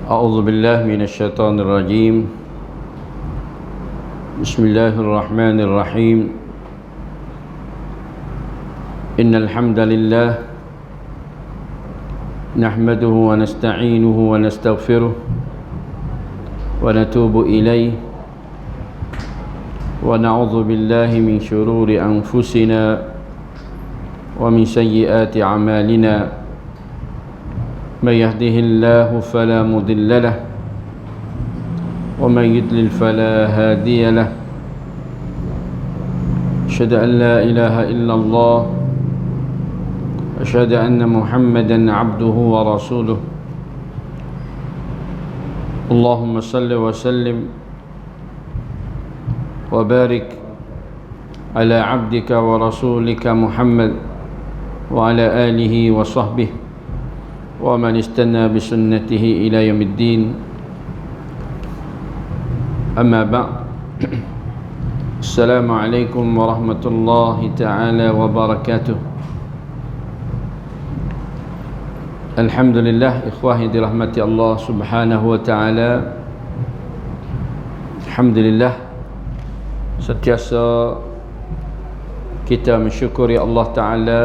أعوذ بالله من الشيطان الرجيم. بسم الله الرحمن الرحيم. إن الحمد لله نحمده ونستعينه ونستغفره ونتوب إليه ونعوذ بالله من شرور أنفسنا ومن سيئات أعمالنا. من يهده الله فلا مضل له ومن يضلل فلا هادي له. أشهد أن لا إله إلا الله، أشهد أن محمدا عبده ورسوله. اللهم صل وسلم وبارك على عبدك ورسولك محمد وعلى آله وصحبه ومن استنى بسنته إلى يوم الدين. أما بعد، السلام عليكم ورحمة الله تعالى وبركاته. Alhamdulillah, ikhwah yang dirahmati Allah subhanahu wa ta'ala. Alhamdulillah, sentiasa kita mensyukuri Allah Ta'ala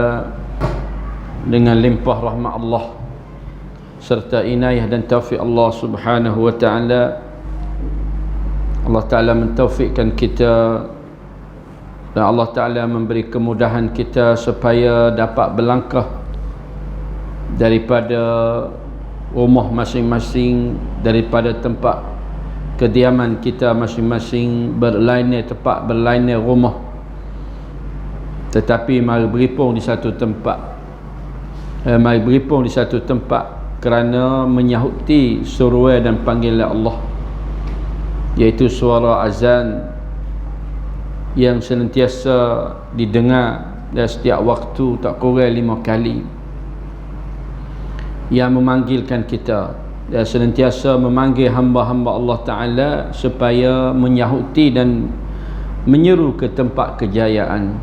dengan limpah rahmat Allah serta inayah dan taufik Allah subhanahu wa ta'ala. Allah Ta'ala mentaufikkan kita dan Allah Ta'ala memberi kemudahan kita supaya dapat berlangkah daripada rumah masing-masing, daripada tempat kediaman kita masing-masing, berlainan tempat, berlainan rumah, tetapi mari berhimpun di satu tempat, mari berhimpun di satu tempat kerana menyahuti suruhan dan panggilan Allah, iaitu suara azan yang senantiasa didengar dan setiap waktu tak kurang 5 kali, yang memanggilkan kita dan senantiasa memanggil hamba-hamba Allah Ta'ala supaya menyahuti dan menyeru ke tempat kejayaan.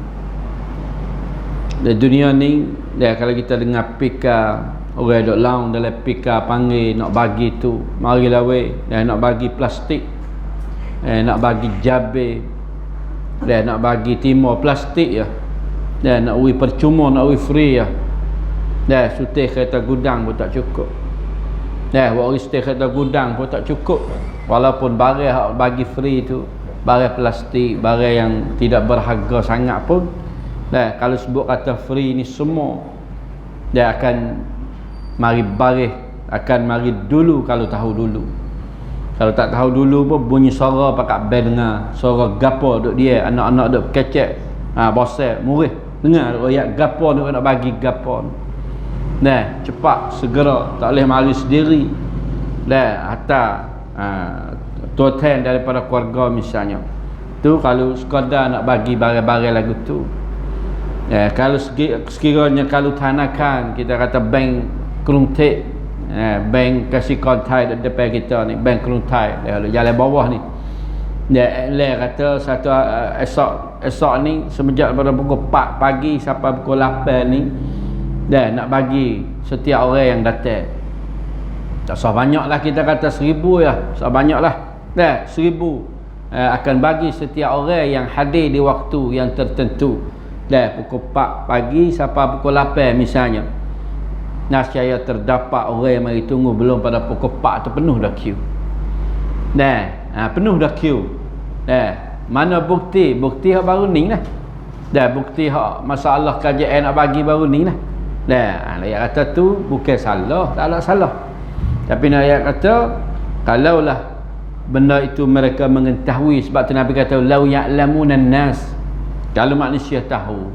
Di dunia ni, kalau kita dengar pika orang duk laung dalam pika panggil nak bagi tu, mari lawe, nak bagi plastik, nak bagi jabe, nak bagi timur plastik ya, nak ui percuma, nak ui free ya. Sutih kereta gudang pun tak cukup. Buat ristik kereta gudang pun tak cukup. Walaupun barang hak bagi free tu barang plastik, barang yang tidak berharga sangat pun, kalau sebut kata free ni semua dia akan mari baris, akan mari dulu kalau tahu dulu. Kalau tak tahu dulu pun bunyi suara pakat band dengar, suara gapo duk dia, anak-anak duk kecek, bosan murih dengar royak gapo nak bagi gapo. Cepat segera, tak boleh mari sendiri. Hatta tuan daripada keluarga misalnya tu, kalau sekadar nak bagi barang-barang lagu tu, kalau sekiranya kalau tanakan kita kata bank Kelungtek, bank kasih kontai depan kita ni, bank Kelungtai jalan bawah ni, dia kata satu esok ni semenjak pada pukul 4 pagi sampai pukul 8 ni nak bagi setiap orang yang datang. Tak usah banyak lah, kita kata 1000 ya, tak banyak lah, 1000 akan bagi setiap orang yang hadir di waktu yang tertentu, pukul 4 pagi sampai pukul 8 misalnya. Nascaya terdapat orang yang mari tunggu belum pada pukul 4 tu penuh dah queue. Penuh dah queue. Mana bukti? Bukti hak baru ni lah. Bukti hak masalah kajian nak bagi baru ni lah. Ayat kata tu bukan salah, tak ada salah. Tapi ayat kata kalaulah benda itu mereka mengetahui, sebab tu Nabi kata lau ya'lamunan nas, kalau manusia tahu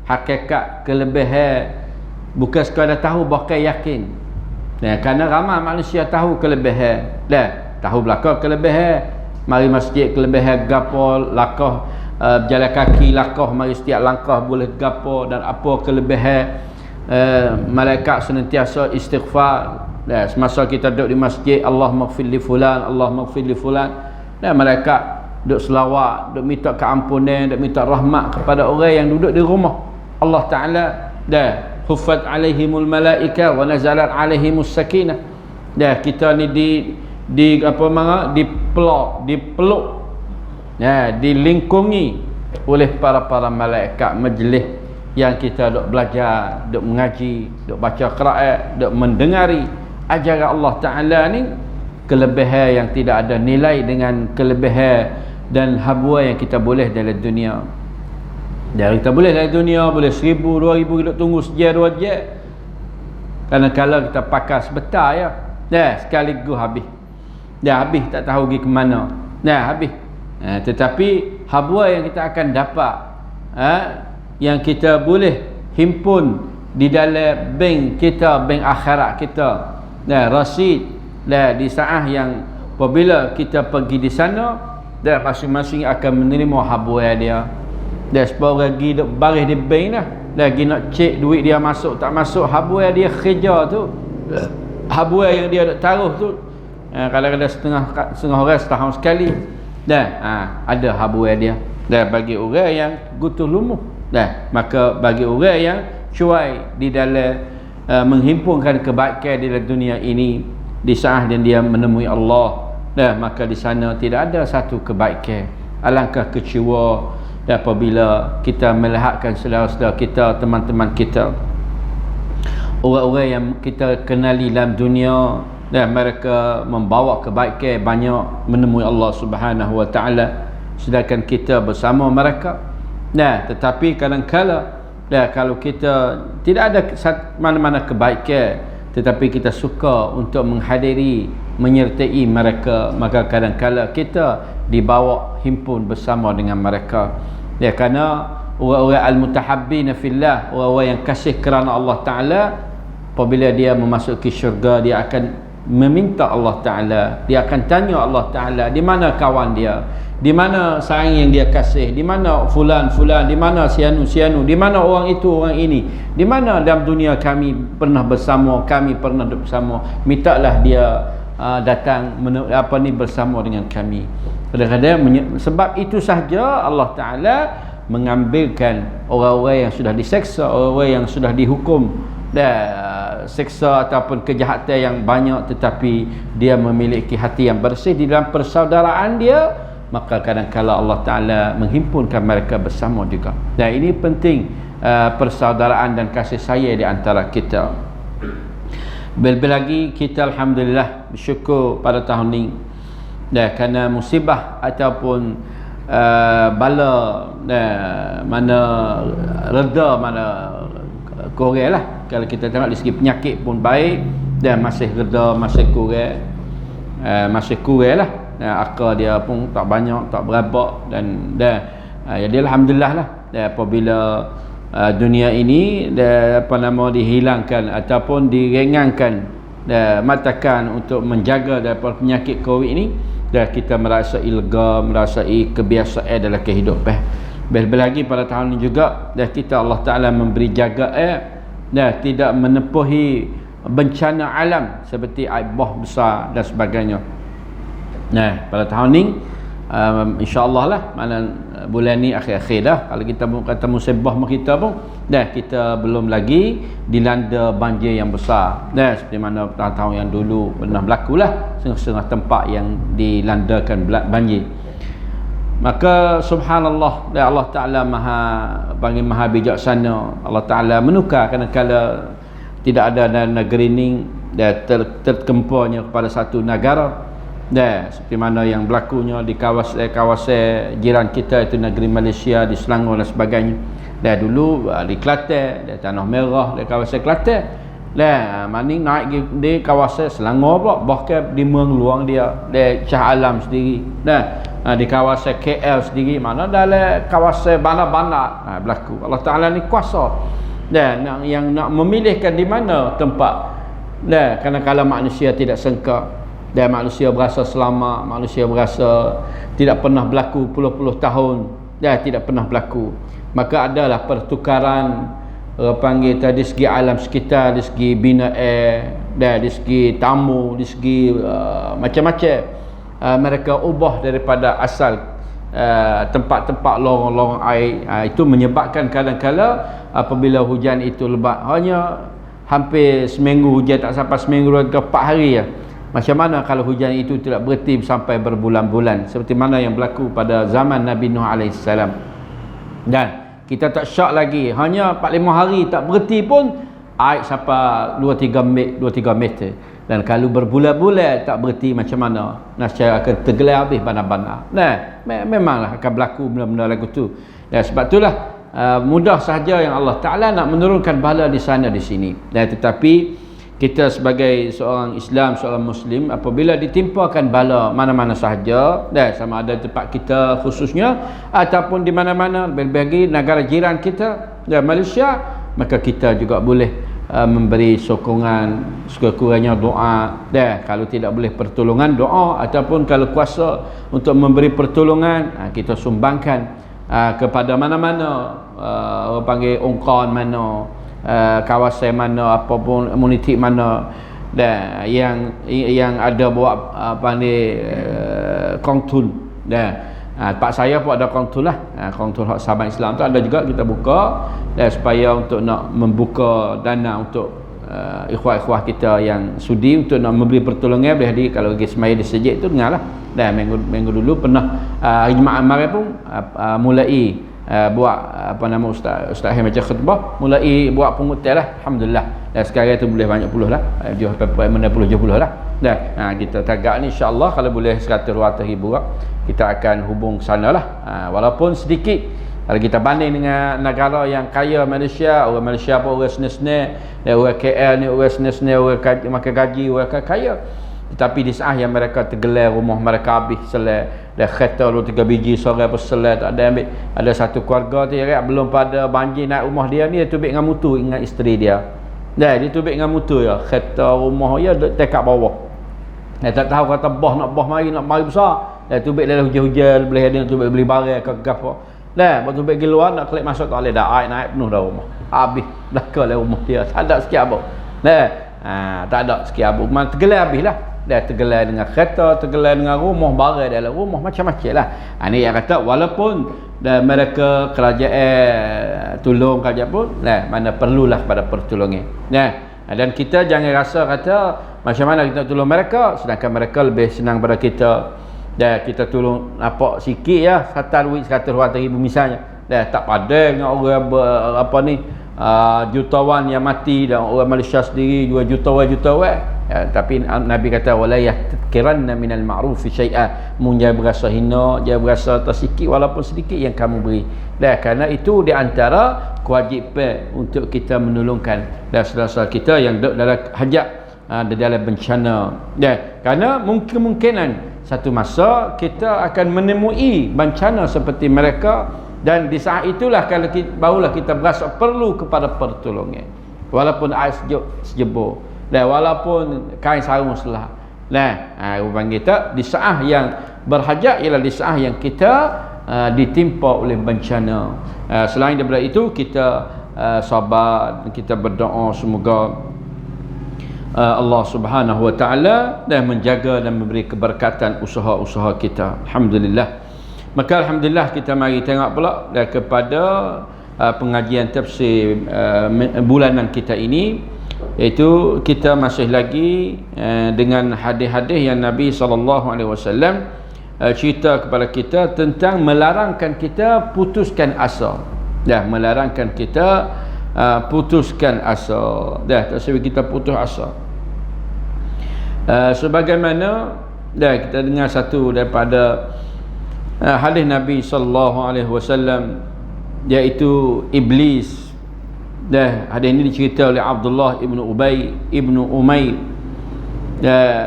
hakikat kelebihan, bukan sekadar tahu bahkan yakin. Kerana ramai manusia tahu kelebihan, tahu belakang kelebihan, mari masjid kelebihan gapo, lakah berjalan kaki lakah, mari setiap langkah boleh gapo, dan apa kelebihan. Malaikat senantiasa istighfar semasa kita duduk di masjid, Allah maghfir li fulan, Allah maghfir li fulan. Malaikat duduk selawat, duduk minta keampunan, duduk minta rahmat kepada orang yang duduk di rumah Allah Ta'ala. Huffat alaihimul malaika wa nazalat alaihimus sakinah. Dah kita ni di apa mana dipeluk dilingkungi oleh para malaikat majlis yang kita duk belajar, duk mengaji, duk baca Quran, duk mendengari ajaran Allah Taala ni. Kelebihan yang tidak ada nilai dengan kelebihan dan habuan yang kita boleh dalam dunia. Dan kita boleh dalam dunia boleh 1,000, 2,000 kita tunggu sejam 2 jam. Kadang-kadang kita pakai sebentar ya. Dah sekaligus habis. Dah habis tak tahu pergi ke mana. Dah habis. Tetapi habuan yang kita akan dapat yang kita boleh himpun di dalam bank kita, bank akhirat kita. Rasid di saat yang apabila kita pergi di sana, dan masing-masing akan menerima habuan dia. Dan sebab lagi duk baris di bank dah, lagi nak cek duit dia masuk tak masuk, habuan dia kerja tu, habuan yang dia duk taruh tu, kadang-kadang setengah orang setahun sekali. Dan ada habuan dia. Dan bagi orang yang gutuh lumuh, dan maka bagi orang yang cuai di dalam menghimpunkan kebaikan di dalam dunia ini, di saat yang dia menemui Allah, maka di sana tidak ada satu kebaikan. Alangkah kecewa apabila kita melihatkan saudara-saudara kita, teman-teman kita, orang-orang yang kita kenali dalam dunia, dan mereka membawa kebaikan banyak, menemui Allah Subhanahu Wa Taala, sedangkan kita bersama mereka. Tetapi kadang-kala kalau kita tidak ada mana-mana kebaikan, tetapi kita suka untuk menghadiri, menyertai mereka, maka kadang-kala kita dibawa himpun bersama dengan mereka. Kerana orang-orang al-mutahabbina fillah, orang-orang yang kasih kerana Allah Ta'ala, apabila dia memasuki syurga, dia akan meminta Allah Ta'ala, dia akan tanya Allah Ta'ala, di mana kawan dia, di mana sayang yang dia kasih, di mana fulan, di mana sianu, di mana orang itu, orang ini, di mana dalam dunia kami pernah bersama, kami pernah duduk bersama, mintalah dia datang bersama dengan kami. Kadang-kadang sebab itu sahaja Allah Ta'ala mengambilkan orang-orang yang sudah diseksa, orang-orang yang sudah dihukum seksa ataupun kejahatan yang banyak, tetapi dia memiliki hati yang bersih di dalam persaudaraan dia, maka kadang-kala Allah Ta'ala menghimpunkan mereka bersama juga. Dan ini penting, persaudaraan dan kasih sayang di antara kita. Lebih lagi kita alhamdulillah bersyukur pada tahun ini, kerana musibah ataupun bala mana reda, mana kurang lah. Kalau kita tengok dari segi penyakit pun baik, dan masih reda, masih kurang lah. Akal dia pun tak banyak, tak berapa, dan jadi alhamdulillah lah. Apabila dunia ini dihilangkan ataupun diringankan matakan untuk menjaga daripada penyakit COVID ini, dan kita merasa lega, merasai kebiasaan dalam kehidupan. Lebih lagi pada tahun ini juga, dan kita Allah Ta'ala memberi jagaan, dan tidak menepuhi bencana alam seperti aibah besar dan sebagainya. Pada tahun ini insya-Allah lah, mana bulan ni akhir-akhir dah, kalau kita kata musibah kita pun kita belum lagi dilanda banjir yang besar, seperti mana tahun-tahun yang dulu pernah berlaku lah, setengah-setengah tempat yang dilandakan banjir. Maka subhanallah, Allah Ta'ala maha bijaksana. Allah Ta'ala menukar kadang-kala tidak ada negeri ini terkemparnya kepada satu negara, seperti mana yang berlakunya di kawasan jiran kita, itu negeri Malaysia, di Selangor dan sebagainya. Dulu di Kelantan, di Tanah Merah, di kawasan Kelantan, maning naik di kawasan Selangor pula, bahkan di Mengeluang dia, di Shah Alam sendiri, di kawasan KL sendiri, mana dalam kawasan bandar-bandar berlaku. Allah Ta'ala ni kuasa, yang nak memilihkan di mana tempat. Kadang-kadang manusia tidak sangka, dan manusia berasa selamat, manusia berasa tidak pernah berlaku puluh-puluh tahun, tidak pernah berlaku. Maka adalah pertukaran, panggil tadi segi alam sekitar, di segi bina air, di segi tamu, di segi macam-macam. Mereka ubah daripada asal tempat-tempat lorong-lorong air. Itu menyebabkan kadang-kala apabila hujan itu lebat, hanya hampir seminggu hujan, tak sampai seminggu ke 4 hari ya. Macam mana kalau hujan itu tidak berhenti sampai berbulan-bulan, seperti mana yang berlaku pada zaman Nabi Nuh AS. Dan kita tak syak lagi, hanya 4-5 hari tak berhenti pun air sampai 2-3 meter. Dan kalau berbulan-bulan tak berhenti, macam mana nascaya akan tergelar habis bandar-bandar. Nah, memanglah akan berlaku benda-benda lagu tu. Dan sebab itulah mudah sahaja yang Allah Ta'ala nak menurunkan bala di sana di sini. Dan tetapi kita sebagai seorang Islam, seorang Muslim, apabila ditimpakan bala mana-mana sahaja, sama ada tempat kita khususnya ataupun di mana-mana, lebih-lebih negara jiran kita dan Malaysia, maka kita juga boleh memberi sokongan, sekurang-kurangnya doa. Kalau tidak boleh pertolongan, doa, ataupun kalau kuasa untuk memberi pertolongan, kita sumbangkan kepada mana-mana, orang panggil ongkon mana, kawasan mana, apapun komuniti mana, dan yang ada buat panggil kongtun. Pak saya pun ada kongtun lah, kongtun hak sahabat Islam tu ada juga kita buka, supaya untuk nak membuka dana untuk ikhwah-ikhwah kita yang sudi untuk nak memberi pertolongan. Boleh hadir kalau pergi semaya di sejid tu, dengarlah. Dan minggu dulu pernah hari Jumaat kemarin pun mulai buat apa nama Ustaz Ahmad macam khutbah, mulai buat pengutai lah, alhamdulillah. Dan sekarang tu boleh banyak puluh lah, jauh mana puluh lah. Dan kita tagak ni insya-Allah kalau boleh 100-200 ribu kita akan hubung sana lah, walaupun sedikit. Kalau kita banding dengan negara yang kaya Malaysia, orang Malaysia pun orang senang-senang, orang KL ni orang senang-senang, orang makan gaji, orang kaya. Tetapi di saat yang mereka tergelar rumah mereka habis selai, dah kereta 2-3 biji sore apa selai tak ada ambil. Ada satu keluarga tu ya, belum pada banjir naik rumah dia ni, dia tubik dengan mutu ingat isteri dia. Dia tubik dengan mutu ya, kereta rumah ya dekat bawah. Dia tak tahu kata nak mari besar. Dia tubik dalam hujan-hujan, boleh ada tubik beli barang ke apa. Lepas tubik pergi luar nak klik masuk tak boleh dah, air naik penuh dah rumah. Habis belaka lah rumah dia. Tak ada sikit apa. Tak ada sikit apa. Memang tergelar habis lah. Dia tergelar dengan kereta, tergelar dengan rumah, barang dalam rumah, macam-macam lah. Ini yang kata walaupun mereka kerajaan tolong kerajaan pun, mana perlulah pada pertolongan. Dan kita jangan rasa kata macam mana kita tolong mereka, sedangkan mereka lebih senang pada kita. Dan kita tolong nampak sikit ya, 100 duit 100 ribu misalnya. Tak pada dengan orang apa ni, jutawan yang mati, dan orang Malaysia sendiri juga jutawan. Tapi Nabi kata wala yahtakiranna minal ma'rufi syai'a, mun jangan berasa hina, jangan berasa tersikit walaupun sedikit yang kamu beri. Kerana itu di antara kewajipan untuk kita menolongkan dan saudara kita yang dalam hajat, dalam bencana. Kerana mungkin-mungkinan satu masa kita akan menemui bencana seperti mereka, dan di saat itulah kalau barulah kita berasa perlu kepada pertolongan, walaupun air sejebur, dan walaupun kain sarung selah. Orang kita di saat yang berhajat ialah di saat yang kita ditimpa oleh bencana. Selain daripada itu kita sabar, kita berdoa semoga Allah Subhanahu wa taala dan menjaga dan memberi keberkatan usaha-usaha kita. Alhamdulillah. Maka alhamdulillah kita mari tengok pula kepada pengajian tafsir bulanan kita ini, iaitu kita masih lagi dengan hadis-hadis yang Nabi SAW cerita kepada kita tentang melarangkan kita putuskan asa. Melarangkan kita putuskan asa. Tak sebab kita putus asa. Sebagaimana kita dengar satu daripada hadis Nabi SAW, iaitu iblis. Hadis ini dicerita oleh Abdullah ibnu Ubay ibnu Umayr,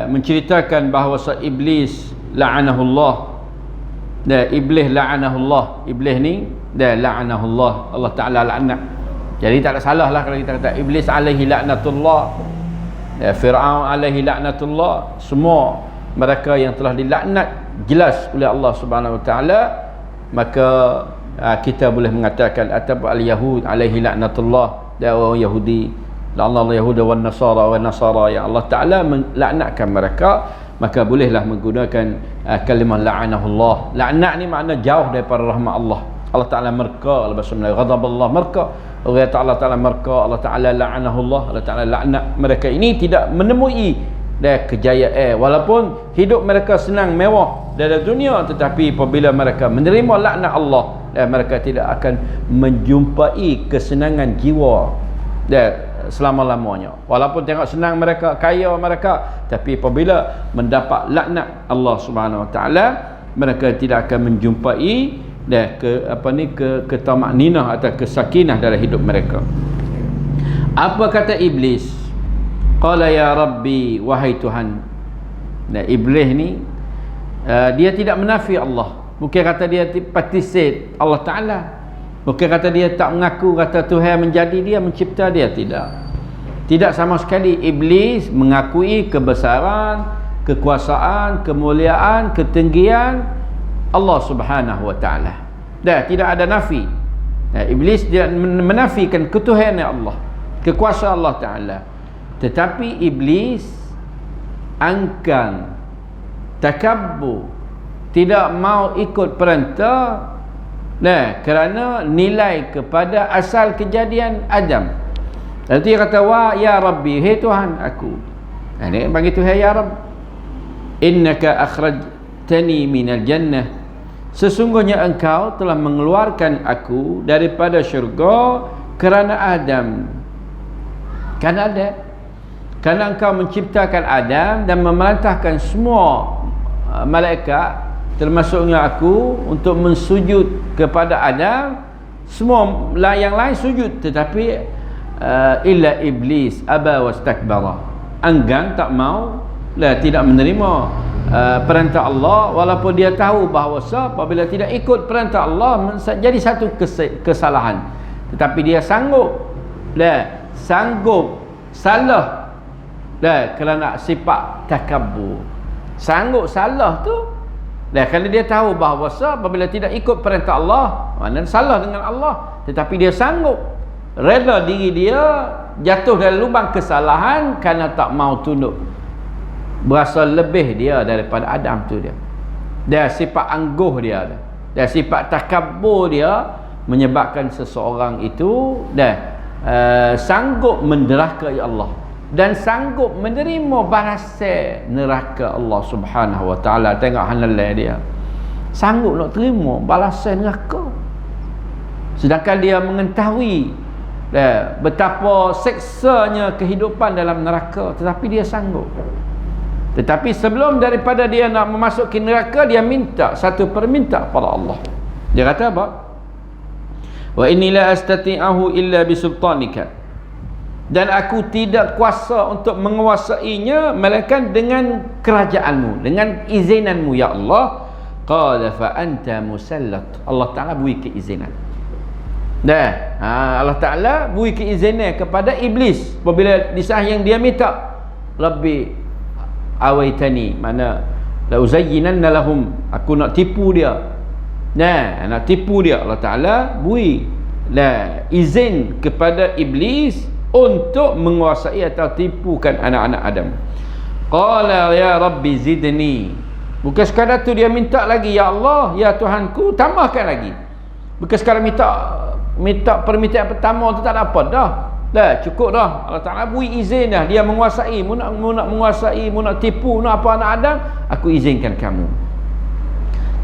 menceritakan bahawa iblis la'anahullah. Iblis la'anahullah. Iblis ni la'anahullah, Allah Ta'ala laknat. Jadi tak ada salah lah kalau kita kata iblis alaihi laknatullah, Fir'aun alaihi laknatullah. Semua mereka yang telah dilaknat jelas oleh Allah Subhanahu wa taala, maka kita boleh mengatakan atau al-yahud alaihi laknatullah, dan orang Yahudi, Allah Yahuda wan Nasara yang Allah Taala melaknatkan mereka, maka bolehlah menggunakan kalimah la'anahullah. Laknat ni makna jauh daripada rahmat Allah. Allah Ta'ala murka, bahasa Melayu ghadaballah, murka. Allah Ta'ala murka, Allah Ta'ala la'anahullah, Allah Ta'ala laknat. Mereka ini tidak menemui kejayaan, walaupun hidup mereka senang mewah dalam dunia, tetapi apabila mereka menerima laknat Allah, mereka tidak akan menjumpai kesenangan jiwa selama-lamanya. Walaupun tengok senang mereka, kaya mereka, tapi apabila mendapat laknat Allah Subhanahu Wa Ta'ala, mereka tidak akan menjumpai ketamakninah atau kesakinah dalam hidup mereka. Apa kata iblis? Qala ya Rabbi, wahai Tuhan. Iblis ni dia tidak menafi Allah. Bukan kata dia participate Allah Ta'ala. Bukan kata dia tak mengaku kata Tuhan menjadi dia, mencipta dia. Tidak sama sekali. Iblis mengakui kebesaran, kekuasaan, kemuliaan, ketinggian Allah Subhanahu Wa Ta'ala. Tidak ada nafi. Iblis dia menafikan ketuhanan Allah, kekuasaan Allah Ta'ala. Tetapi iblis angkan, takabbur, tidak mau ikut perintah kerana nilai kepada asal kejadian Adam. Lalu dia kata, wa ya Rabbi, hei Tuhan aku. Ini panggil Tuhan ya Rabb. Innaka akhrajtani minal jannah, sesungguhnya engkau telah mengeluarkan aku daripada syurga kerana Adam. Kerana engkau menciptakan Adam dan memerintahkan semua malaikat, termasuknya aku, untuk mensujud kepada Adam. Semua yang lain sujud, tetapi illa iblis aba wastakbara, enggan, tak mau, tidak menerima perintah Allah, walaupun dia tahu bahawa apabila tidak ikut perintah Allah jadi satu kesalahan, tetapi dia sanggup salah kerana sifat takabbur. Sanggup salah tu kerana dia tahu bahawa apabila tidak ikut perintah Allah, maknanya salah dengan Allah, tetapi dia sanggup rela diri dia jatuh dalam lubang kesalahan kerana tak mau tunduk, berasa lebih dia daripada Adam tu dia sifat angkuh dia sifat takabbur dia menyebabkan seseorang itu sanggup menderhakai Allah dan sanggup menerima balasan neraka Allah Subhanahu Wa Ta'ala. Tengok hanalai dia, sanggup nak terima balasan neraka, sedangkan dia mengetahui betapa seksanya kehidupan dalam neraka, tetapi dia sanggup. Tetapi sebelum daripada dia nak memasuki neraka, dia minta satu permintaan pada Allah. Dia kata apa? Wa inni la astati'ahu illa bisultanika, dan aku tidak kuasa untuk menguasainya melainkan dengan kerajaanmu, dengan izinanmu ya Allah. Qala fa anta musallat, Allah Ta'ala beri keizinan. Allah Ta'ala beri keizinan kepada iblis apabila di saat yang dia minta, Rabbi awaitani, mana la uzayyinanna lahum, aku nak tipu dia, nak tipu dia. Allah Ta'ala beri izin kepada iblis untuk menguasai atau tipukan anak-anak Adam. Qala ya Rabbi zidni, bukan sekadar tu dia minta lagi, ya Allah, ya Tuhanku, tambahkan lagi. Bukan sekadar minta permintaan pertama tu, tak ada apa dah, cukup dah. Allah Ta'ala beri izin dah, dia menguasai, mu nak menguasai, mu nak tipu, nak apa anak Adam, aku izinkan kamu.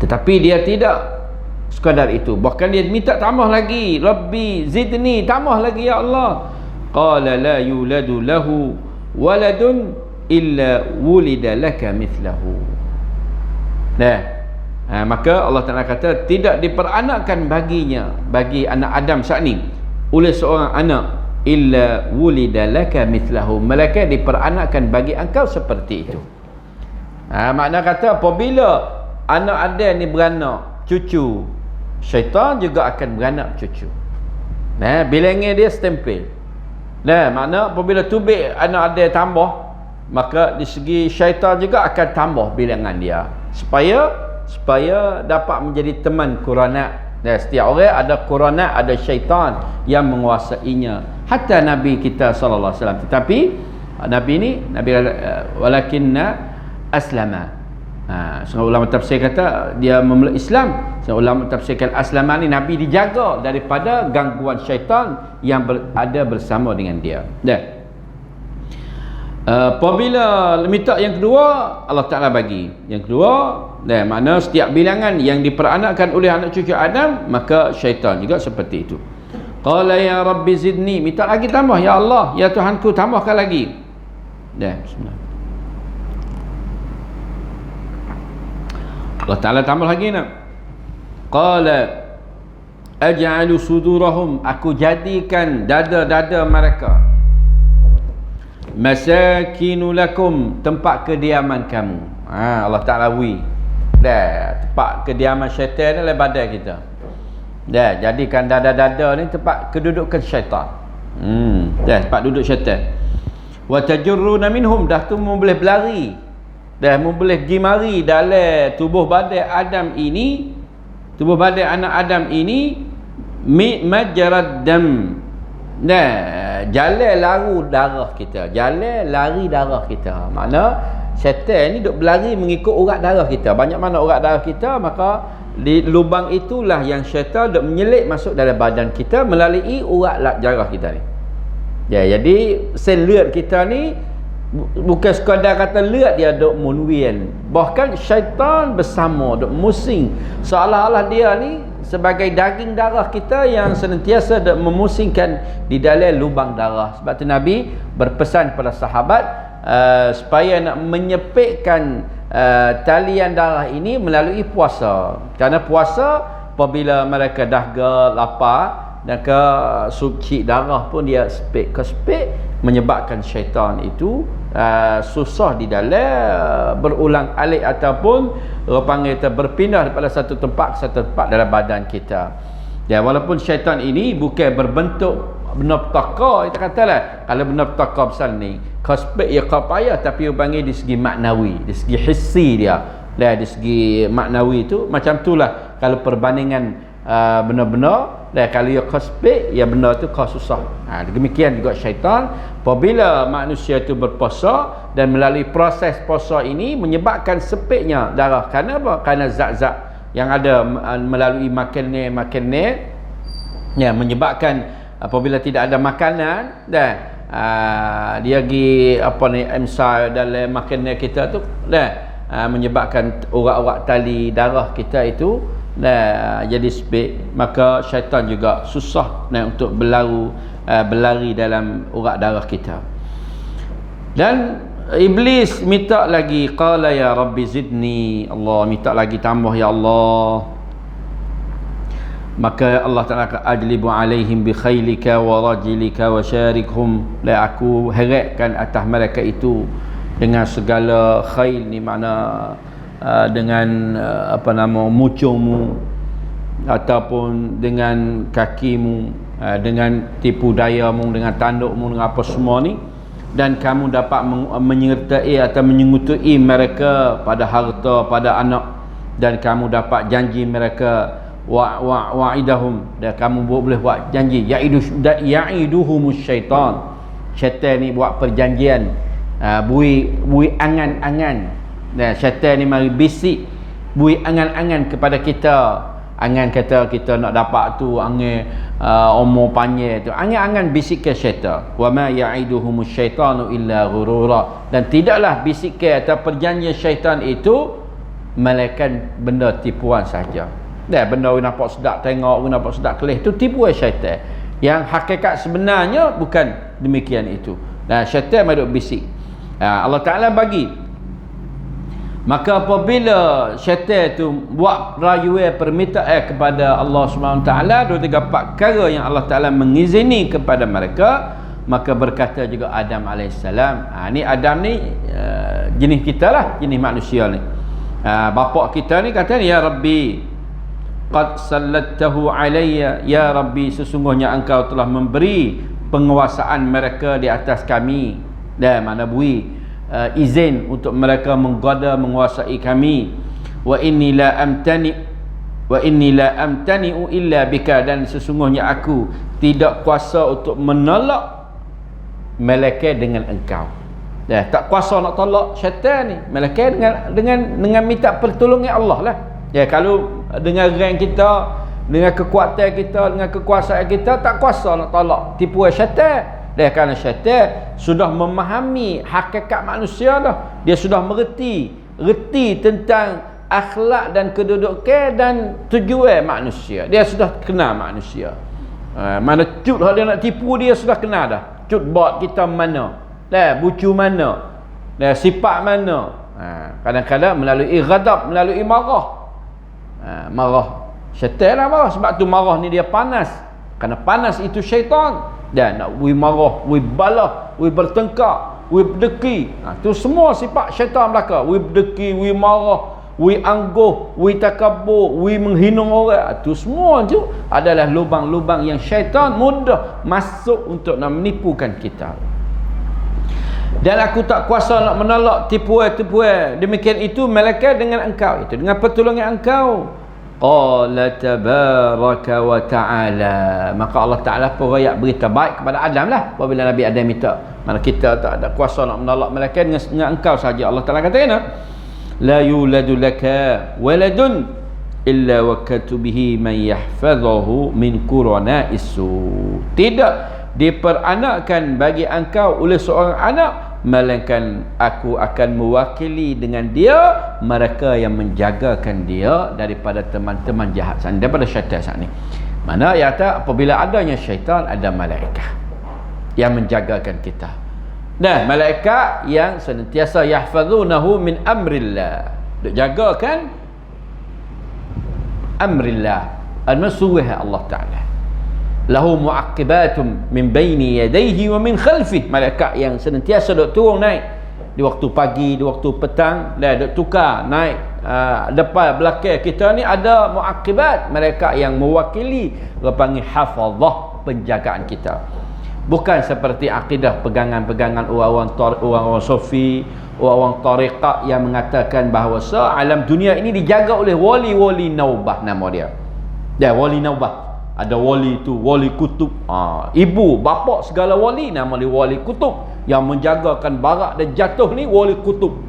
Tetapi dia tidak sekadar itu, bahkan dia minta tambah lagi, Rabbi zidni, tambah lagi ya Allah. Qala la yuladu lahu waladun illa wulida laka mithlahu. Maka Allah Ta'ala kata, tidak diperanakkan baginya, bagi anak Adam saat ni, oleh seorang anak, illa wulida laka mithlahu, melainkan diperanakkan bagi engkau seperti itu. Makna kata apabila anak Adam ni beranak cucu, syaitan juga akan beranak cucu. Bilangnya dia stempel. Makna apabila tubik anak Adam tambah, maka di segi syaitan juga akan tambah bilangan dia, supaya dapat menjadi teman qurana. Setiap orang ada qurana, ada syaitan yang menguasainya. Hatta Nabi kita sallallahu alaihi wasallam, tetapi Nabi ni, Nabi walakinna aslama, Setengah ulama tafsir kata dia memeluk Islam. Setengah ulama tafsirkan aslamah ni Nabi dijaga daripada gangguan syaitan yang ada bersama dengan dia. Apabila minta yang kedua, Allah Ta'ala bagi. Yang kedua, makna setiap bilangan yang diperanakkan oleh anak cucu Adam, maka syaitan juga seperti itu. Qala ya Rabbi zidni, minta lagi tambah, ya Allah, ya Tuhanku, tambahkan lagi. Bismillah. Allah Ta'ala tambah lagi nak. Qala aj'alu sudurahum, aku jadikan dada-dada mereka masakinu lakum, tempat kediaman kamu. Allah Ta'ala tempat kediaman syaitan adalah badan kita. Jadikan dada-dada ni tempat kedudukan syaitan. Tempat duduk syaitan. Wa tajurruna minhum, dah tu boleh berlari, dah boleh pergi mari dalam tubuh badan Adam ini, tubuh badan anak Adam ini, majrad dam, jalan laru darah kita, jalan lari darah kita. Makna syaitan ni duk berlari mengikut urat darah kita. Banyak mana urat darah kita, maka di lubang itulah yang syaitan duk menyelit masuk dalam badan kita melalui urat darah kita ni. Jadi sel lut kita ni bukan sekadar kata lut, dia duk munwin. Bahkan syaitan bersama duk musing, seolah-olah dia ni sebagai daging darah kita yang senantiasa memusingkan di dalam lubang darah. Sebab tu Nabi berpesan kepada sahabat supaya nak menyepitkan talian darah ini melalui puasa. Kerana puasa, apabila mereka dah lapar dan ke suci darah pun dia sepit menyebabkan syaitan itu susah di dalam berulang alik ataupun orang panggil berpindah daripada satu tempat ke satu tempat dalam badan kita. Walaupun syaitan ini bukan berbentuk benda petaka, kita katalah kalau benda petaka besar ni kosbek ya kapaya, tapi orang panggil di segi maknawi, di segi hissi dia. Di segi maknawi itu macam itulah kalau perbandingan benda-benda. Kalau ia kosbek, ya benda tu kau susah. Demikian juga syaitan. Apabila manusia itu berpuasa dan melalui proses puasa ini menyebabkan sepitnya darah. Kerana apa? Kerana zat-zat yang ada melalui makan ni menyebabkan apabila tidak ada makanan dia pergi emsal dalam makanan kita tu menyebabkan urat-urat tali darah kita itu jadi sepit, maka syaitan juga susah untuk berlari dalam urat darah kita. Dan iblis minta lagi, qala ya Rabbi zidni, Allah minta lagi tambah, ya Allah. Maka Allah Ta'ala ajlibu alaihim bi khailika wa rajilika wa syarikhum, aku heratkan atas mereka itu dengan segala khail ni makna dengan mucungmu ataupun dengan kakimu, dengan tipu dayamu, dengan tandukmu, dengan apa semua ni, dan kamu dapat menyertai atau menyengutui mereka pada harta, pada anak, dan kamu dapat janji mereka wa'idahum, dan kamu boleh buat janji ya'iduhumus syaitan. Syaitan ni buat perjanjian, bui angan-angan. Syaitan ni mari bisik, bui angan-angan kepada kita. Angan kata kita nak dapat tu, angan umur panjang tu, angan-angan bisikkan syaitan. Wa ma ya'iduhumus syaitanu illa ghurura, dan tidaklah bisikkan atau perjanjian syaitan itu melainkan benda tipuan saja. Benda nampak sedap tengok, nampak sedap kelih, tu tipuan syaitan. Yang hakikat sebenarnya bukan demikian itu. Syaitan maduk bisik. Allah Ta'ala bagi. Maka apabila syaitan itu buat rayuan permintaan kepada Allah SWT, 2, 3, 4 perkara yang Allah Ta'ala mengizini kepada mereka, maka berkata juga Adam AS. Ni Adam ni jenis kita lah, jenis manusia ni. Bapa kita ni kata, ya Rabbi qad sallattahu alayya, ya Rabbi sesungguhnya engkau telah memberi penguasaan mereka di atas kami. Mana bui izin untuk mereka menggoda menguasai kami. Wa inni la amtani'u illa bika, dan sesungguhnya aku tidak kuasa untuk menolak malaikat dengan engkau. Tak kuasa nak tolak syaitan ni, melainkan dengan minta pertolongan Allah lah. Kalau dengan rank kita, dengan kekuatan kita, dengan kekuasaan kita, tak kuasa nak tolak tipuan syaitan. Kerana syaitan sudah memahami hakikat manusia dah. Dia sudah mengerti tentang akhlak dan kedudukan dan tujuan manusia. Dia sudah kenal manusia. Mana cut dia nak tipu, dia sudah kenal dah. Cut buat kita mana, bucu mana, sifat mana. Kadang-kadang melalui ghadab, melalui marah. Marah syaitan lah marah. Sebab tu marah ni dia panas. Kerana panas itu syaitan. Dan nak marah, balah, bertengkar, berdeki. Tu semua sifat syaitan belaka. Berdeki, marah, angguh, takabur, menghina orang. Itu semua tu adalah lubang-lubang yang syaitan mudah masuk untuk nak menipukan kita. Dan aku tak kuasa nak menolak tipuan-tipuan demikian itu, melainkan dengan engkau, itu dengan pertolongan engkau. Qala tabaraka wa ta'ala. Maka Allah Ta'ala pun rakyat berita baik kepada Adam lah. Apabila Nabi Adam minta, mana kita tak ada kuasa nak menolak, melainkan dengan engkau saja. Allah Ta'ala kata kena, la yuladu laka waladun illa wakatu bihi man yahfazahu min qurana'is su. Tidak diperanakkan bagi engkau oleh seorang anak, melainkan aku akan mewakili dengan dia mereka yang menjagakan dia daripada teman-teman jahat sana, daripada syaitan sana. Mana ya tak, apabila adanya syaitan, ada malaikat yang menjagakan kita. Dan malaikat yang senantiasa yahfazunahu min amrillah, duk jagakan amrillah, al-masuwah Allah Ta'ala. Lahu mu'aqibatum min baini yadayhi wa min khalfih. Malaikat yang senantiasa duk turun naik di waktu pagi, di waktu petang, dan duk tukar naik depan belakang kita ni ada mu'aqibat, malaikat yang mewakili, dia panggil hafazah, penjagaan kita. Bukan seperti akidah pegangan-pegangan orang-orang sufi, orang-orang tariqah yang mengatakan bahawa alam dunia ini dijaga oleh wali-wali naubah, nama dia. Wali naubah. Ada wali tu, wali kutub. Ibu, bapa segala wali nama dia wali kutub. Yang menjagakan barak dan jatuh ni wali kutub.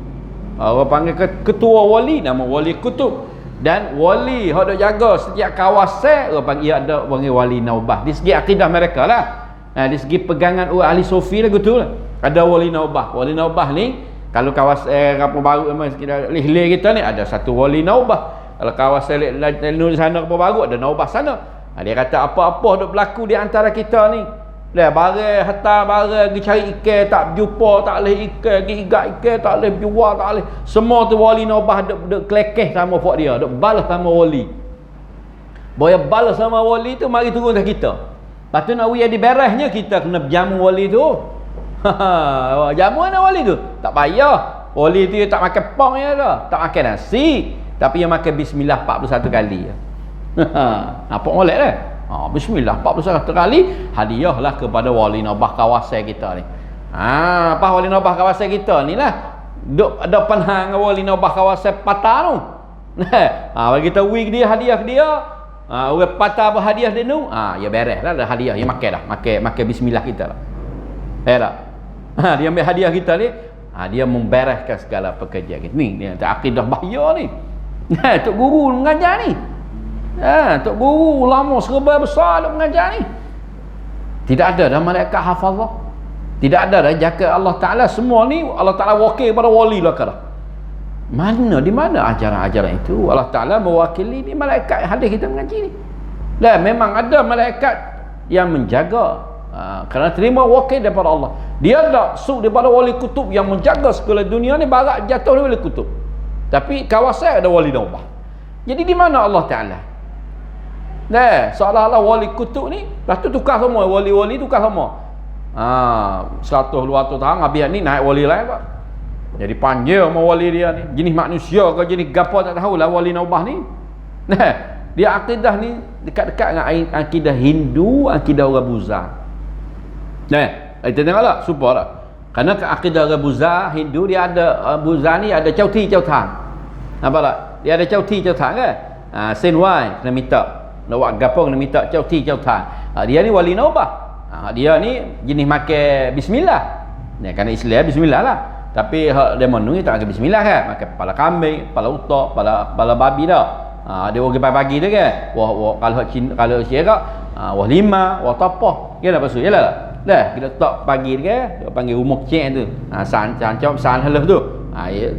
Orang panggil ketua wali nama wali kutub. Dan wali yang ada jaga setiap kawasan, orang panggil wali naubah. Di segi akidah mereka lah. Di segi pegangan ahli sufi lah gitu lah. Ada wali naubah. Wali naubah ni, kalau kawasan Kampung Baru hilir kita ni, ada satu wali naubah. Kalau kawasan di sana Kampung Baru, ada naubah sana. Dia kata apa-apa duk berlaku di antara kita ni, barang hantar barang pergi cari ikan tak jumpa, tak boleh ikan, pergi igat ikan tak boleh jual, tak boleh. Semua tu wali naubah duk kelekeh sama pok dia, duk balas sama wali. Boya balas sama wali tu, mari turun dah kita. Lepas tu nak uya di berahnya, kita kena jamu wali tu. Jamu mana wali tu? Tak payah. Wali tu tak makan pong ya dah, tak makan nasi, tapi dia makan bismillah 41 kali. Nampak molek dah. Bismillah 41 kali hadiah lah kepada wali naubah kawasan kita ni. Apa wali naubah kawasan kita ni lah, duk ada panhang dengan wali naubah kawasan patah tu. Bagi kita wig dia, hadiah dia. Orang patah berhadiah dia tu, ya beres lah, dah hadiah, dia makan dah, makan bismillah kita lah. Tak? Dia ambil hadiah kita ni, dia membereskan segala pekerjaan kita. Ni dia akidah bahaya ni. Tok guru mengajar ni. Tok guru ulama serba besar duk mengajar ni. Tidak ada dah malaikat hafazah. Tidak ada dah jaga Allah Ta'ala. Semua ni Allah Ta'ala wakil pada wali lah kata. Di mana ajaran-ajaran itu? Allah Ta'ala mewakili ni malaikat yang hadir kita mengaji ni. Dan memang ada malaikat yang menjaga, kerana terima wakil daripada Allah. Dia tak suk daripada wali kutub yang menjaga segala dunia ni, barak jatuh dari wali kutub. Tapi kawasan ada wali naubah. Jadi di mana Allah Ta'ala? Seolah-olah wali kutub ni, lepas tu tukar semua, wali-wali tukar semua. 100-200 tahun habis ni naik wali lain pak. Jadi panjang sama wali dia ni. Jenis manusia ke jenis gapo tak tahulah wali naubah ni. Dia akidah ni dekat-dekat dengan akidah Hindu, akidah orang Buddha. Kita tengok tak? Super tak? Kerana akidah orang Buddha, Hindu, dia ada Buddha ni ada cauti-cautan. Nampak tak? Dia ada cauti-cautan kan? Sen wai kena minta. Nak buat gapo kena minta cauti-cautan. Dia ni wali naubah. Dia ni jenis makan bismillah. Kerana Islam bismillah lah. Tapi hak dia menunggu tak akan bismillah kan. Makan kepala kambing, kepala utak, kepala babi dah. Dia orang pagi tu kan. Wah kalau Cina, kalau syirak, wah lima, wah tapah. Kan apa maksud? Yalah. Dah kita tak pagi tu kan. Dia panggil rumah kecil tu. San halus tu.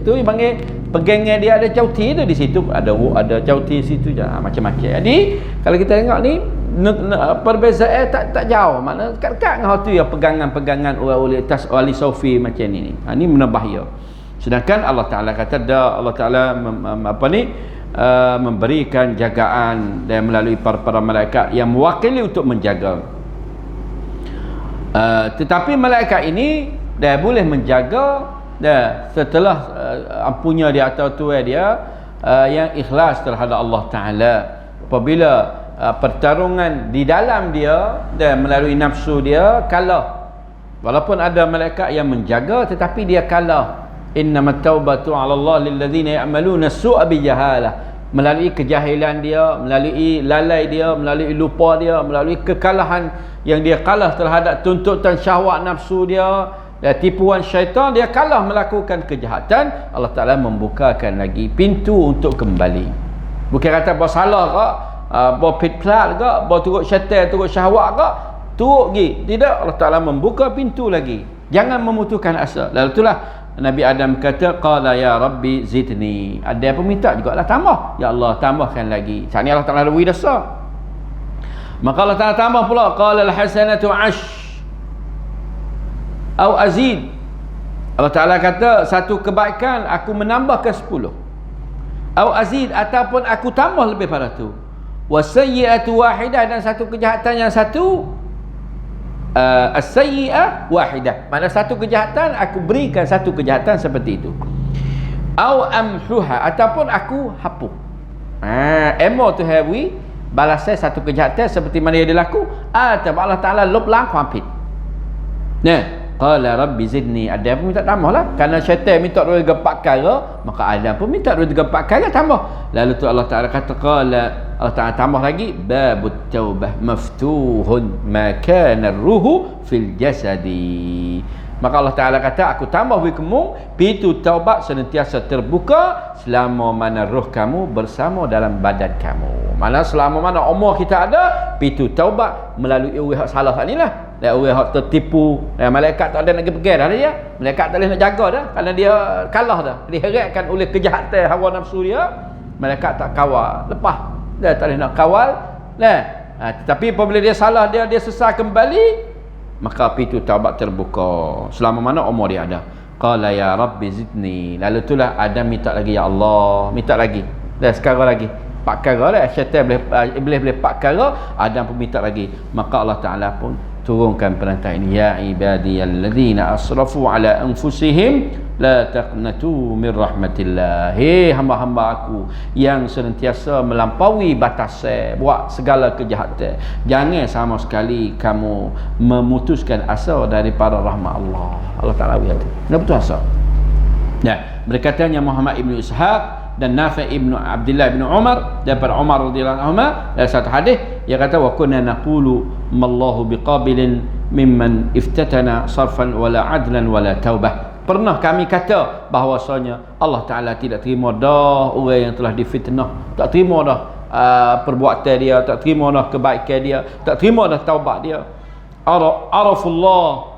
Tu panggil pegangnya dia ada cauti tu di situ, ada cauti situ je. Macam-macam. Jadi kalau kita tengok ni perbezaan tak jauh, makna dekat-dekat dengan tu ya pegangan-pegangan orang atas ahli sufi macam ni. Ni menambah ya. Sedangkan Allah Taala kata Allah Taala memberikan jagaan dan melalui para malaikat yang mewakili untuk menjaga. Tetapi malaikat ini dia boleh menjaga setelah punya dia atau tuan dia yang ikhlas terhadap Allah Taala. Apabila pertarungan di dalam dia dan melalui nafsu dia kalah, walaupun ada malaikat yang menjaga tetapi dia kalah. Innamat taubatu 'ala Allah lil ladzina ya'maluna su'a bi jahalah. Melalui kejahilan dia, melalui lalai dia, melalui lupa dia, melalui kekalahan yang dia kalah terhadap tuntutan syahwat nafsu dia dan tipuan syaitan, dia kalah melakukan kejahatan. Allah Ta'ala membukakan lagi pintu untuk kembali. Bukan kata bawa salah ke, bawa pitplat ke, bawa turut syaitan, turut syahwat ke, turut pergi. Tidak, Allah Ta'ala membuka pintu lagi. Jangan memutuskan asa. Lalu itulah Nabi Adam kata, qala ya Rabbi zidni. Ada apa minta juga lah, tambah. Ya Allah, tambahkan lagi. Saat ni Allah Ta'ala ada dasar. Maka Allah Ta'ala tambah pula, qala al-hasanatu ash au azid. Allah Ta'ala kata, satu kebaikan aku menambah ke 10. Au azid, ataupun aku tambah lebih pada tu. Wa sayyi'atu wahidah, dan satu kejahatan yang satu, as-sayyi'ah wahidah, mana satu kejahatan aku berikan satu kejahatan seperti itu. Au amhuha, ataupun aku hapus. Emo tu hawi balas saya satu kejahatan seperti mana yang dilaku, atau Allah Ta'ala lop lang kuampit. Qala rabbi zidni. Ada pun minta tambah lah, kerana syaitan minta 2-3 perkara, maka Adam pun minta 2-3 perkara tambah. Lalu tu Allah Ta'ala kata, Allah Ta'ala tambah lagi, babut taubah maftuhun ma kana ruhu fil jasadi. Maka Allah Ta'ala kata, aku tambah bagi kamu pintu taubat senantiasa terbuka selama mana roh kamu bersama dalam badan kamu. Mana selama mana umur kita ada, pintu taubat melalui orang hak salah ni lah. Dan orang hak tertipu, malaikat tak ada nak pergi dah dia. Malaikat tak boleh nak jaga dah, kerana dia kalah dah. Diheratkan oleh kejahatan hawa nafsu dia. Malaikat tak kawal, lepas dia tak boleh nak kawal. Tetapi apabila dia salah, dia sesat kembali, maka pintu taubat terbuka selama mana umur dia ada. Qala ya Rabbi zidni. Lalu itulah Adam minta lagi, ya Allah, minta lagi. Dah sekarang lagi 4 perkara dah, syaitan iblis boleh 4 perkara, Adam pun minta lagi. Maka Allah Ta'ala pun turunkan perintah ini, ya ibadiyalladzina asrafu ala anfusihim la taqnatu min rahmatillah. Hei hamba-hamba aku yang senantiasa melampaui batas buat segala kejahatan, jangan sama sekali kamu memutuskan asa daripada rahmat Allah. Allah Ta'ala berkata, nak putus asa. Berkatanya Muhammad ibn Ishaq dan Nafi' ibn Abdullah ibn Umar daripada Umar radhiyallahu anhu dalam satu hadis, dia kata, wa kunna naqulu mallahu biqabilin mimman iftatana sarfan wala adlan wala taubah. Pernah kami kata bahawasanya Allah Ta'ala tidak terima dah orang yang telah difitnah, tak terima dah perbuatan dia, tak terima dah kebaikan dia, tak terima dah taubat dia. Arafullah.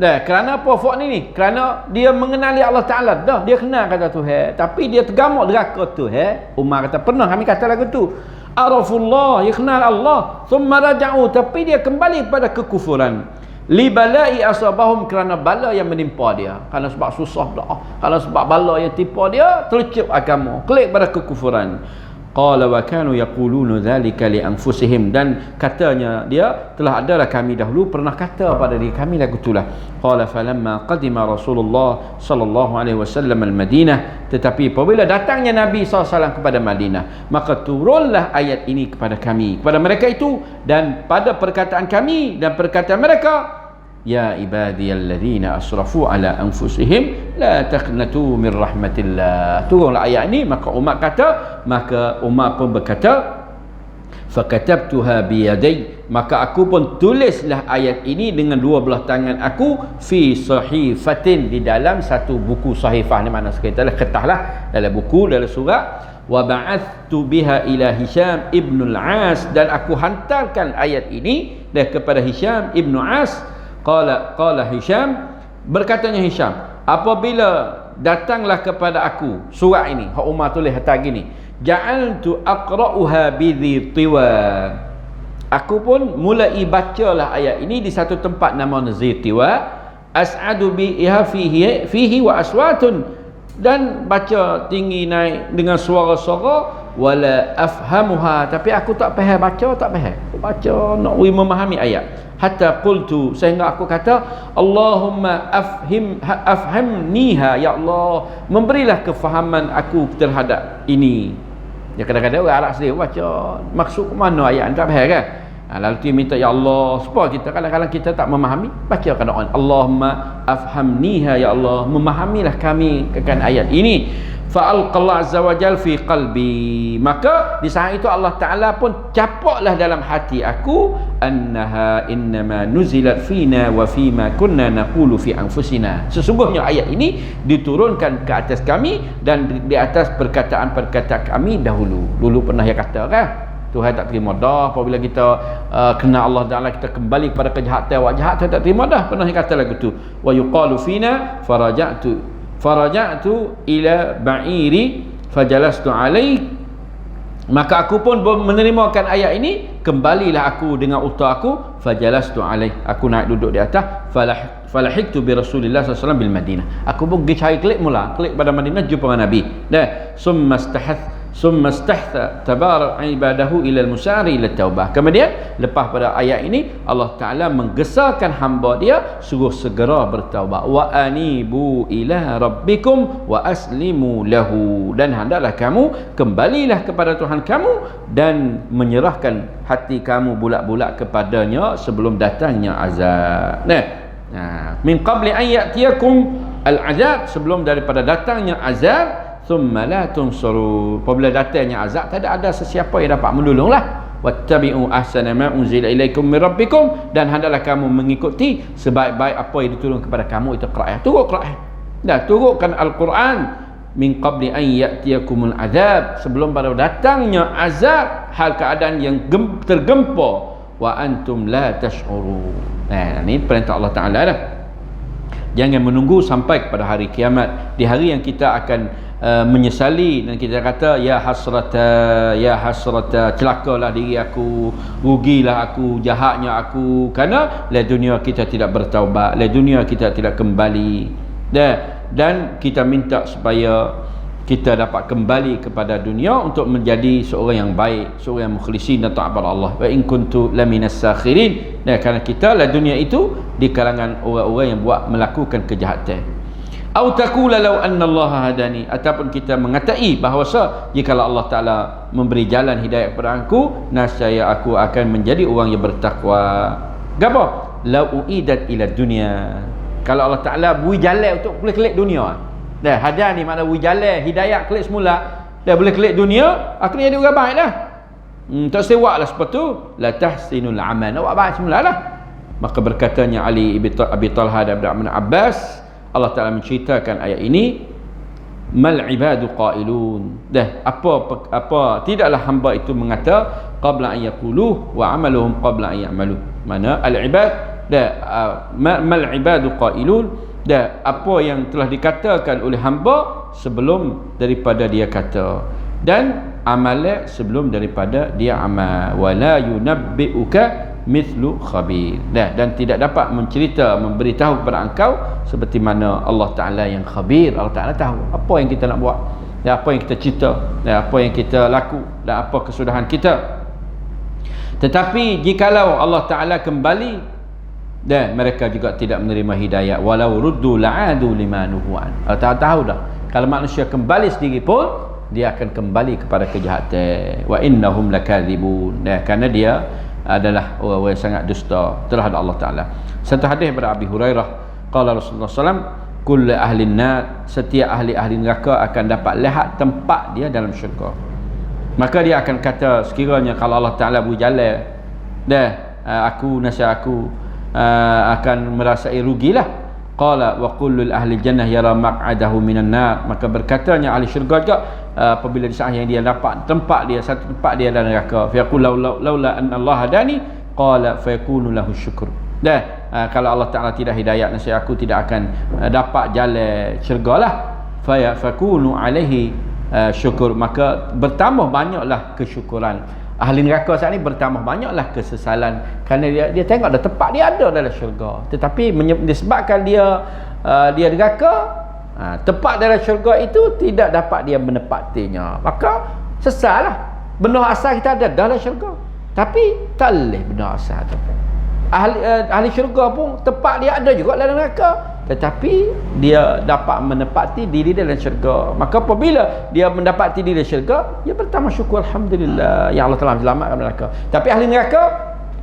Kerana apa fak ni? Kerana dia mengenali Allah Ta'ala dah, dia kenal kata Tuhan, tapi dia tergamuk deraka Tuhan. Umar kata, pernah kami kata lagu tu, arafullah, dia kenal Allah, thumma raja'u, tapi dia kembali pada kekufuran, li balai asabahum, kerana bala yang menimpa dia, kerana sebab susah dah, kerana sebab bala yang timpa dia, terlecup agama, klik pada kekufuran. Qala wa kanu yaquluna dzalika li anfusihim, dan katanya dia telah adalah kami dahulu pernah kata pada diri kami lagu itulah. Qala falamma qadima Rasulullah sallallahu alaihi wasallam al-Madinah, tetapi apabila datangnya Nabi SAW kepada Madinah, maka turunlah ayat ini kepada kami, kepada mereka itu, dan pada perkataan kami dan perkataan mereka, ya ibadiyalladzina asrafu ala anfusihim la taqnatu min rahmatillah. Turunlah ayat ini, maka umat pun berkata, Fakatabtuha biyaday, maka aku pun tulislah ayat ini dengan dua belah tangan aku, fi sahifatin, di dalam satu buku sahifah, ni mana sekali kertas lah, dalam buku, dalam surat. Wa ba'athtu biha ila Hisham ibn al-As, dan aku hantarkan ayat ini kepada Hisham ibn As. Qala Hisham, berkatanya Hisham, apabila datanglah kepada aku surat ini, hak Umar tulis hantar gini, ja'altu aqra'uha bidhi tiwa, aku pun mulai bacalah ayat ini di satu tempat nama Zir Tiwa, as'adu biha fihi wa aswatun, dan baca tinggi naik dengan suara-suara, wala afhamuha, tapi aku tak faham baca nak memahami ayat. Hatta qultu, sehingga aku kata, Allahumma afhamniha, ya Allah, memberilah kefahaman aku terhadap ini. Ya, kadang-kadang orang Arab sendiri baca maksud ke mana ayat, tak faham kan. Lalu dia minta, ya Allah, supaya kita kadang-kadang kita tak memahami, bacakan doa, Allahumma afhamniha, ya Allah, memahamilah kami akan ayat ini. Fa'alqallahu azza wa jal fi qalbi, maka di saat itu Allah Ta'ala pun capaklah dalam hati aku, annaha innama nuzilat fina wa fima kunna naqulu fi anfusina, sesungguhnya ayat ini diturunkan ke atas kami dan di atas perkataan-perkataan kami dulu pernah yang kata kan, Tuhan tak terima dah apabila kita kena Allah Ta'ala, kita kembali kepada kejahatan, awak jahat, Tuhan tak terima dah, pernah yang kata lagu tu. Wa yuqalu fina faraja'tu ila ba'iri fajalastu alaih, maka aku pun menerimakan ayat ini, kembalilah aku dengan unta aku, fajalastu alaih, aku naik duduk di atas, falahiktu bi Rasulillah SAW bil Madinah, aku pun pergi cari klik pada Madinah, jumpa dengan Nabi. Summa istahtha tabarak ibadahu ila al-musari ila taubah, kemudian lepas pada ayat ini Allah Ta'ala menggesarkan hamba dia suruh segera bertaubat. Wa anibu ila rabbikum wa aslimu lahu, dan hendaklah kamu kembalilah kepada Tuhan kamu dan menyerahkan hati kamu bulat-bulat kepadanya sebelum datangnya azab. Min qabli an ya'tiyakum al-azab, sebelum daripada datangnya azab, thumma la tunsuru, apabila datangnya azab tak ada sesiapa yang dapat menolonglah. Wattabi'u ahsana ma unzila ilaikum min rabbikum, dan hendaklah kamu mengikuti sebaik-baik apa yang diturunkan kepada kamu, itu Quran. Turunkan Al-Quran min qabli an ya'tiyakumul azab, sebelum pada datangnya azab, hal keadaan yang tergempar, wa antum la tash'urun. Ini perintah Allah Ta'ala dah. Jangan menunggu sampai kepada hari kiamat, di hari yang kita akan menyesali dan kita kata, ya hasrata, celakalah diri aku, rugilah aku, jahatnya aku, kerana la dunia kita tidak bertaubat, la dunia kita tidak kembali, dan kita minta supaya kita dapat kembali kepada dunia untuk menjadi seorang yang baik, seorang yang mukhlisin dan taat kepada Allah. Wa in kuntu laminas sakhirin, kerana kita la dunia itu di kalangan orang-orang yang melakukan kejahatan. Au taqula law anna Allah hadani, ataupun kita mengatai bahawa jika Allah Ta'ala memberi jalan hidayah kepada aku, nascaya aku akan menjadi orang yang bertakwa. Gapo? Lau uidat ila dunia, kalau Allah Ta'ala beri jalan untuk boleh kelik dunia. Hadani makna beri jalan hidayah kelik semula, dah boleh kelik dunia, akhirnya jadi orang baik dah. Tak sewak lah seperti tu, la tahsinul amal, awak baik semula lah. Maka berkatanya Ali Abi Talha dan Ibn Abbas, Allah Ta'ala menceritakan ayat ini, mal ibadu qailun, apa tidaklah hamba itu mengata, qabla an yaqulu wa amaluhum qabla an ya'malu, mana al ibad mal ibadu qailun, apa yang telah dikatakan oleh hamba sebelum daripada dia kata, dan amalan sebelum daripada dia amal. Wala yunabbi'uka mithlu khabir, dan tidak dapat memberitahu kepada engkau seperti mana Allah Ta'ala yang khabir. Allah Ta'ala tahu apa yang kita nak buat, apa yang kita cita, apa yang kita laku, dan apa kesudahan kita. Tetapi jikalau Allah Ta'ala kembali, dan mereka juga tidak menerima hidayah, walau ruddu la'adu limanuhuan. Allah Ta'ala tahu dah, kalau manusia kembali sendiri pun dia akan kembali kepada kejahatan. Wa innahum lakadzibun, kerana dia adalah orang yang sangat dusta terhadap Allah Ta'ala. Satu hadis daripada Abi Hurairah, qala Rasulullah SAW, kullu ahli nar, setiap ahli-ahli neraka akan dapat lihat tempat dia dalam syurga. Maka dia akan kata, sekiranya kalau Allah Ta'ala beri jalan dah, nasihat aku akan merasai rugilah. Qala wa kullul ahli jannah yara maq'adahu minan nar. Maka berkatanya ahli syurga juga apabila di saat yang dia dapat tempat dia, satu tempat dia dalam neraka, fa yaqul laula anna Allah hadani qala fa yakunu lahu syukur. Kalau Allah Ta'ala tidak hidayat nasihat aku, tidak akan dapat jalan syurga lah. Fa yakunu alaihi syukur, maka bertambah banyaklah kesyukuran. Ahli neraka saat ni bertambah banyaklah kesesalan kerana dia tengok dah tempat dia ada dalam syurga, tetapi disebabkan dia neraka, tempat dalam syurga itu tidak dapat dia menepatinya, maka sesallah. Benda asal kita ada dalam syurga, tapi tak boleh benda asal tu. Ahli syurga pun tempat dia ada juga dalam neraka, tetapi dia dapat menepati diri dalam syurga. Maka apabila dia mendapati diri dalam syurga, dia bertambah syukur, alhamdulillah ya Allah telah selamatkan neraka. Tapi ahli neraka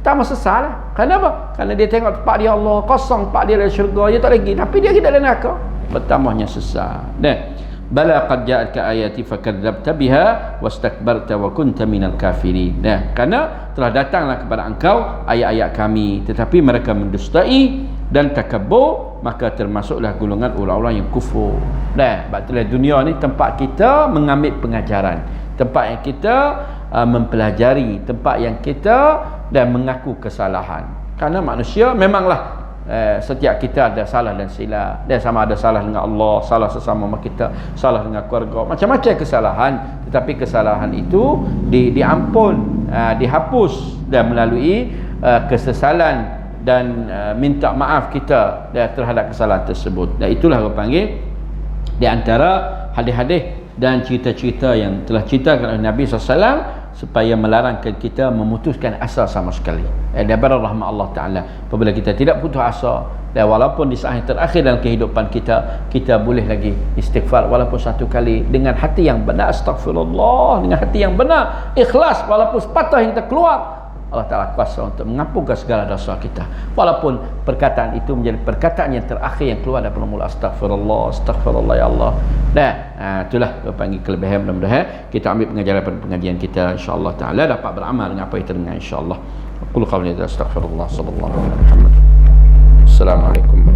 tambah sesal. Kenapa? Kerana dia tengok tempat dia Allah kosong, tempat dia dalam syurga, dia tak lagi, tapi dia dalam neraka, bertambahnya sesal. Bala qad ja'atka ayati fakadzabta biha wastakbarta wa kunta minal kafirin. Kerana telah datanglah kepada engkau ayat-ayat kami, tetapi mereka mendustai dan takabur, maka termasuklah golongan orang-orang yang kufur. Sebab dunia ni tempat kita mengambil pengajaran, tempat yang kita mempelajari, tempat yang kita dan mengaku kesalahan. Kerana manusia memanglah setiap kita ada salah dan silap. Dia sama ada salah dengan Allah, salah sesama kita, salah dengan keluarga, macam-macam kesalahan. Tetapi kesalahan itu diampun, dihapus dan melalui kesesalan dan minta maaf kita terhadap kesalahan tersebut. Dan itulah orang panggil di antara hadis-hadis dan cerita-cerita yang telah ceritakan oleh Nabi SAW, supaya melarangkan kita memutuskan asa sama sekali. Daripada rahmat Allah Ta'ala, apabila kita tidak putus asa, dan walaupun di saat yang terakhir dalam kehidupan kita boleh lagi istighfar walaupun satu kali, dengan hati yang benar, astagfirullah, dengan hati yang benar, ikhlas, walaupun sepatah yang kita keluar, Allah Ta'ala kuasa untuk mengampunkan segala dosa kita, walaupun perkataan itu menjadi perkataan yang terakhir yang keluar daripada mulut, astagfirullah, astagfirullah ya Allah. Itulah panggil kelebihan. Mudah-mudahan kita ambil pengajaran pada pengajian kita, insya-Allah Ta'ala dapat beramal dengan apa yang kita dengar, insya-Allah. Qul qawli hadza, astaghfirullah, sallallahu alaihi wasallam. Assalamualaikum.